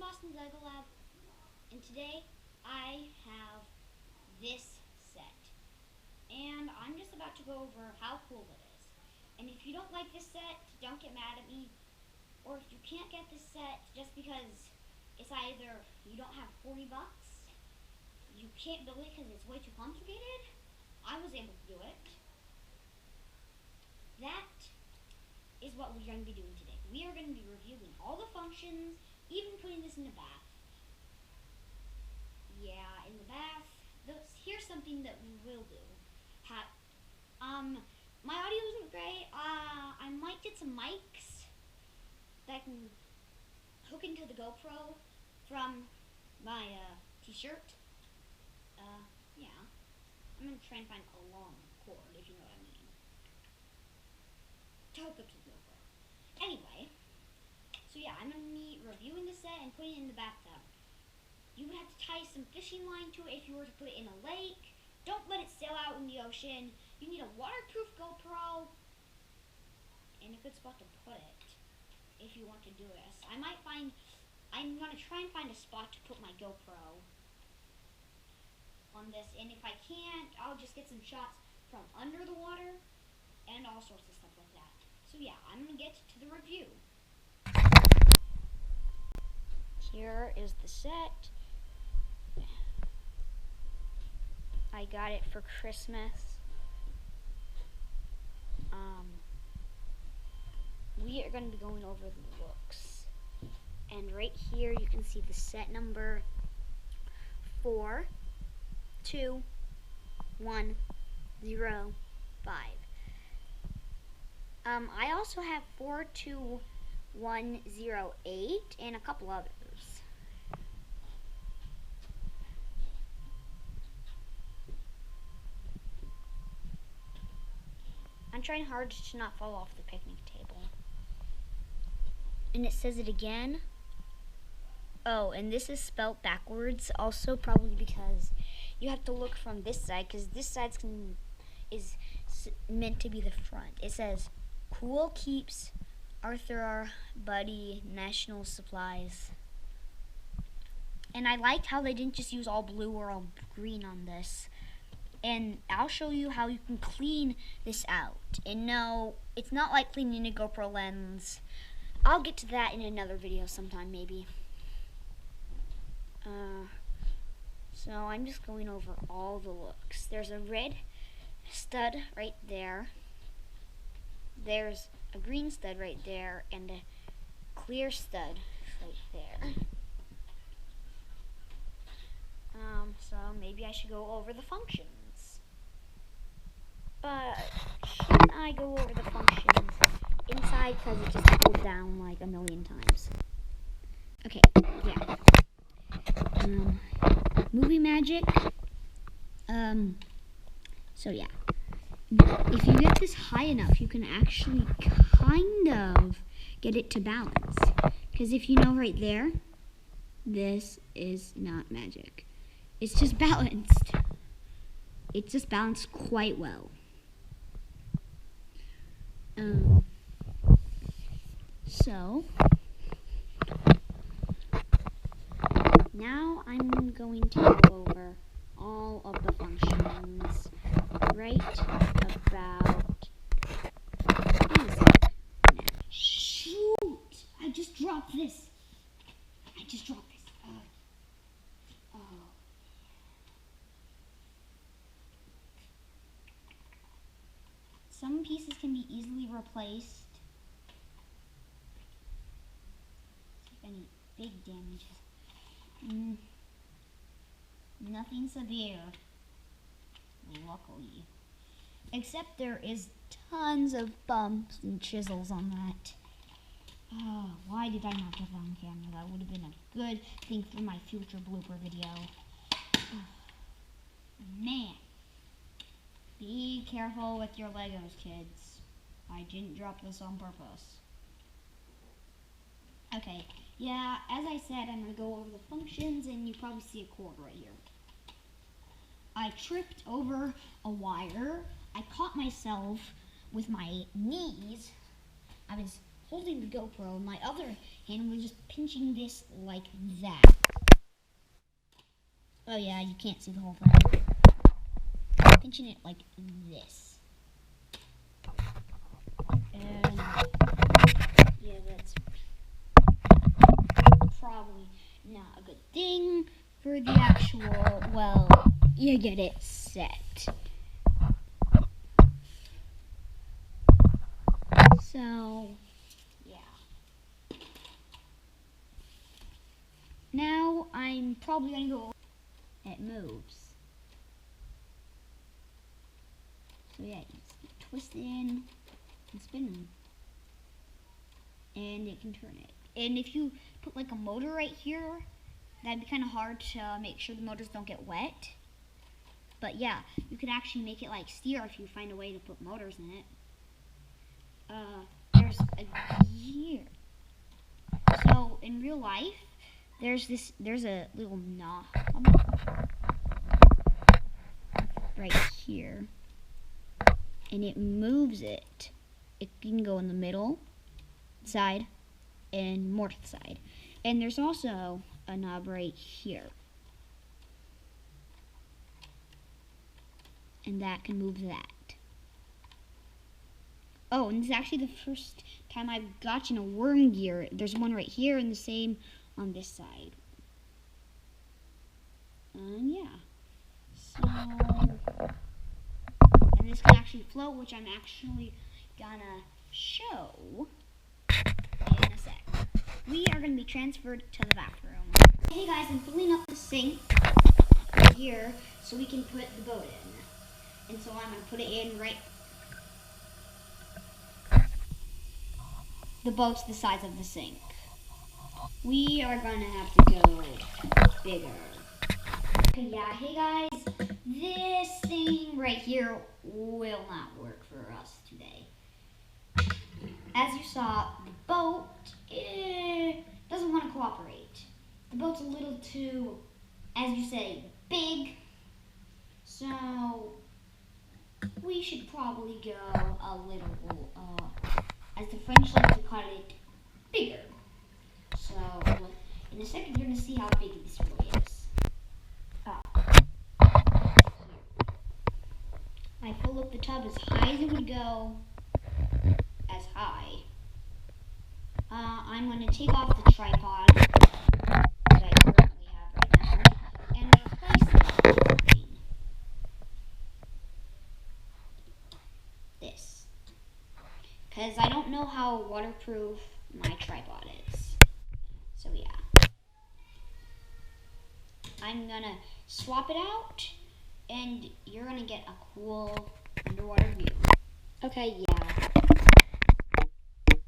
Austin's LEGO Lab, and today I have this set. And I'm just about to go over how cool it is. And if you don't like this set, don't get mad at me. Or if you can't get this set just because it's either you don't have 40 bucks, you can't build it because it's way too complicated, I was able to do it. That is what we're going to be doing today. We are going to be reviewing all the functions, even putting this in the bath. Yeah, in the bath. Here's something that we will do. My audio isn't great. I might get some mics that I can hook into the GoPro from my t-shirt. Yeah. I'm going to try and find a long cord, if you know what I mean, to hook up to the GoPro. Anyway, so yeah, I'm going to be reviewing the set and putting it in the bathtub. You would have to tie some fishing line to it if you were to put it in a lake. Don't let it sail out in the ocean. You need a waterproof GoPro and a good spot to put it if you want to do this. I'm going to try and find a spot to put my GoPro on this, and if I can't, I'll just get some shots from under the water and all sorts of stuff like that. So yeah, I'm going to get to the review. Here is the set. I got it for Christmas. We are going to be going over the looks. And right here you can see the set number 42105. I also have 42108 and a couple others. I'm trying hard to not fall off the picnic table. And it says it again. Oh, and this is spelled backwards, also probably because you have to look from this side, because this side is meant to be the front. It says, Cool Keeps, Arthur Buddy, National Supplies. And I liked how they didn't just use all blue or all green on this. And I'll show you how you can clean this out. And no, it's not like cleaning a GoPro lens. I'll get to that in another video sometime, maybe. So I'm just going over all the looks. There's a red stud right there. There's a green stud right there, and a clear stud right there. So maybe I should go over the functions. But shouldn't I go over the functions inside because it just pulled down like a million times? Okay, yeah. Movie magic. So yeah. If you get this high enough, you can actually kind of get it to balance. Because if you know right there, this is not magic. It's just balanced. It's just balanced quite well. So now I'm going to go over all of the functions right about now. Shoot! I just dropped this. Oh. Some pieces can be easily replaced. See if any big damages. Nothing severe, luckily. Except there is tons of bumps and chisels on that. Oh, why did I not get that on camera? That would have been a good thing for my future blooper video. Man. Be careful with your Legos, kids. I didn't drop this on purpose. Okay, yeah, as I said, I'm going to go over the functions, and you probably see a cord right here. I tripped over a wire. I caught myself with my knees. I was holding the GoPro. My other hand was just pinching this like that. Oh yeah, you can't see the whole thing. Pinching it like this. And yeah, that's probably not a good thing for the actual, well, you get it set. So, yeah. Now I'm probably going to go, it moves. So yeah, you twist it in and spin them. And it can turn it. And if you put like a motor right here, that'd be kind of hard to make sure the motors don't get wet. But yeah, you could actually make it like steer if you find a way to put motors in it. There's a gear. So in real life, there's a little knob right here, and it moves it. It can go in the middle side and more to the side. And there's also a knob right here, and that can move that. Oh, and this is actually the first time I've gotten a worm gear. There's one right here and the same on this side. And yeah. So, and this can actually float, which I'm actually gonna show in a sec. We are gonna be transferred to the bathroom. Hey guys, I'm filling up the sink right here so we can put the boat in. And so I'm gonna put it in right. The boat's the size of the sink. We are gonna have to go bigger. Okay, yeah, hey guys, this thing right here will not work for us today. As you saw, the boat doesn't want to cooperate. The boat's a little too, as you say, big. So we should probably go a little, as the French like to call it, bigger. So in a second you're going to see how big this really is. I fill up the tub as high as it would go, as high. I'm going to take off the tripod that I currently have right now and replace it with this. Because I don't know how waterproof my tripod is. So yeah. I'm going to swap it out and you're going to get a cool underwater view. Okay, yeah.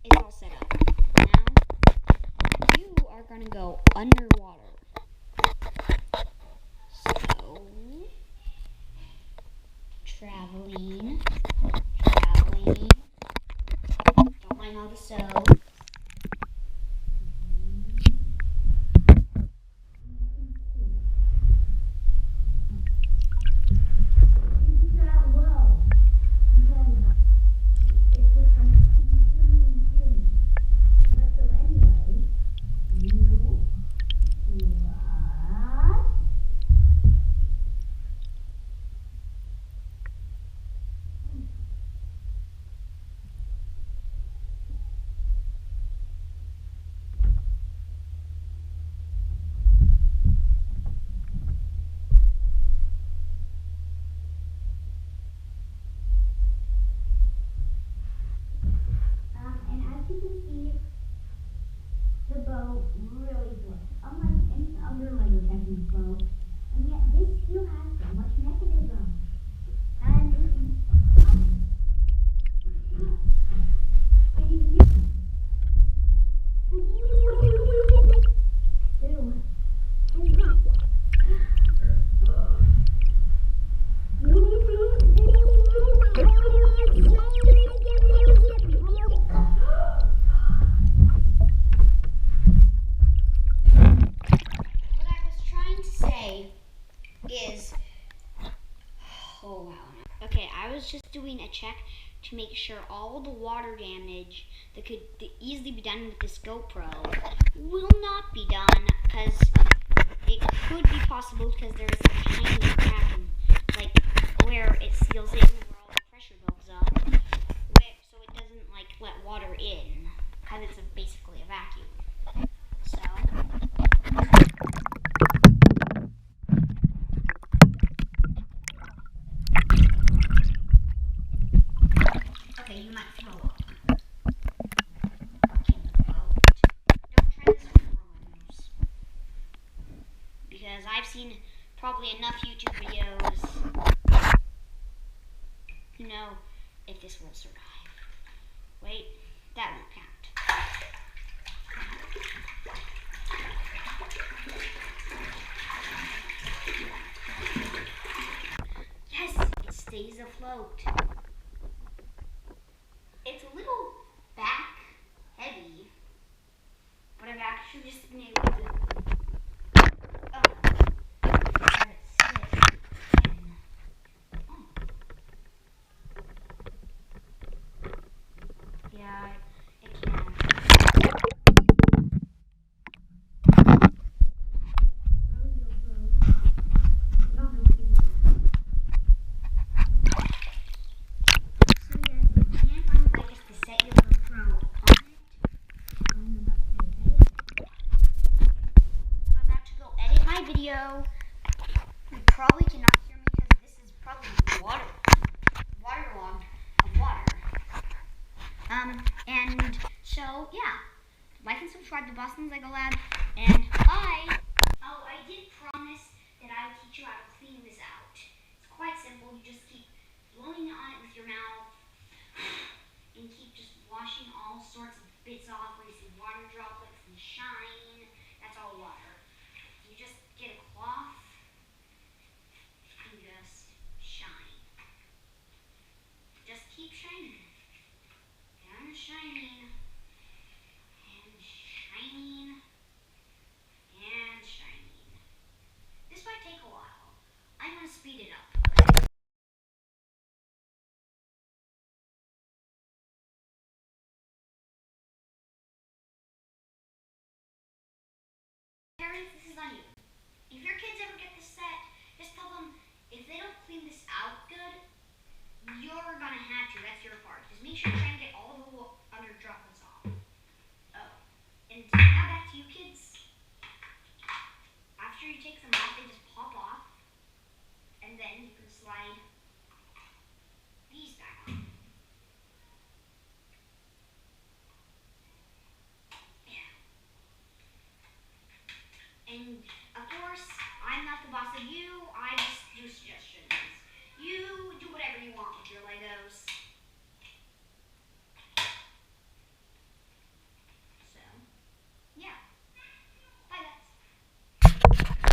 It's all set up. Now, you are going to go underwater. So, traveling. Don't mind all the so. The boat really good. Unlike any other LEGO Technic boat, and yet this still has so much mechanism. And if is, oh wow. Okay, I was just doing a check to make sure all the water damage that could easily be done with this GoPro will not be done, because it could be possible because there is a tiny crack in, like, where it seals in, where all the pressure builds up, so it doesn't like let water in, because it's basically a vacuum. So okay, you might throw up. Don't try this with rooms, because I've seen probably enough YouTube videos to know if this will survive. Wait, that won't count. Yes, it stays afloat. It's a little back heavy, but I've actually just been able to let it sit in. Yeah, it can. Video. You probably cannot hear me because this is probably waterlogged of water. And so yeah, like and subscribe to Boston's Lego Lab, and bye. Oh, I did promise that I would teach you how to clean this out. It's quite simple. You just keep blowing on it with your mouth, and keep just washing all sorts of bits off where you see water droplets and shine. That's all water. You just get a cloth and just shine. Just keep shining. And shining. And shining. And shining. This might take a while. I'm going to speed it up. Parents, this is on you. If your kids ever get this set, just tell them if they don't clean this out good, you're gonna have to. That's your part. Just make sure you try and get all the other droplets off. Oh, and now back to you kids. After you take them off, they just pop off, and then you can slide these back on. Yeah. And of course, I'm not the boss of you. I just do suggestions.